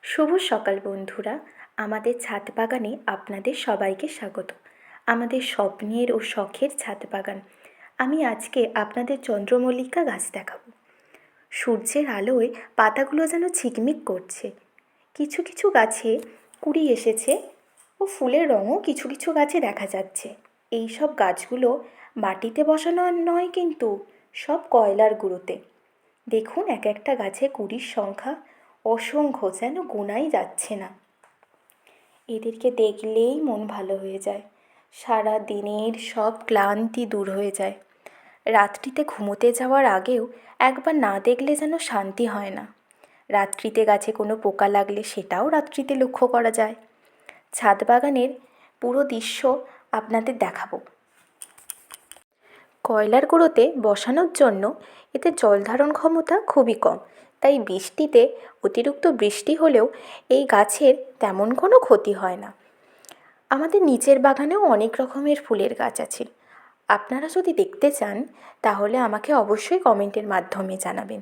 শুভ সকাল বন্ধুরা। আমাদের ছাদ বাগানে আপনাদের সবাইকে স্বাগত। আমাদের স্বপ্নের ও শখের ছাদ বাগান। আমি আজকে আপনাদের চন্দ্রমল্লিকা গাছ দেখাবো। সূর্যের আলোয় পাতাগুলো যেন ঝিকমিক করছে। কিছু কিছু গাছে কুঁড়ি এসেছে ও ফুলের রঙও কিছু কিছু গাছে দেখা যাচ্ছে। এই সব গাছগুলো মাটিতে বসানো নয়, কিন্তু সব কয়লার গুঁড়োতে। দেখুন, এক একটা গাছে কুঁড়ির সংখ্যা অসংখ্য, যেন গোনাই যাচ্ছে না। এদেরকে দেখলেই মন ভালো হয়ে যায়। সারা দিনের সব ক্লান্তি দূর হয়ে যায়। রাত্রিতে ঘুমোতে যাওয়ার আগেও একবার না দেখলে যেন শান্তি হয় না। রাত্রিতে গাছে কোনো পোকা লাগলে সেটাও রাত্রিতে লক্ষ্য করা যায়। ছাদ বাগানের পুরো দৃশ্য আপনাদের দেখাবো। কয়লার গুঁড়োতে বসানোর জন্য এতে জল ধারণ ক্ষমতা খুবই কম, তাই বৃষ্টিতে অতিরিক্ত বৃষ্টি হলেও এই গাছের তেমন কোনো ক্ষতি হয় না। আমাদের নিচের বাগানেও অনেক রকমের ফুলের গাছ আছে। আপনারা যদি দেখতে চান তাহলে আমাকে অবশ্যই কমেন্টের মাধ্যমে জানাবেন।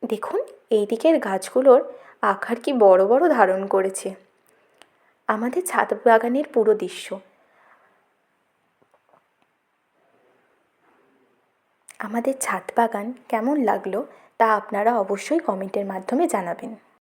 দেখুন, এই দিকের গাছগুলোর আকার কি বড় বড় ধারণ করেছে। আমাদের ছাদ বাগানের পুরো দৃশ্য। আমাদের ছাদ বাগান কেমন লাগলো তা আপনারা অবশ্যই কমেন্টের মাধ্যমে জানাবেন।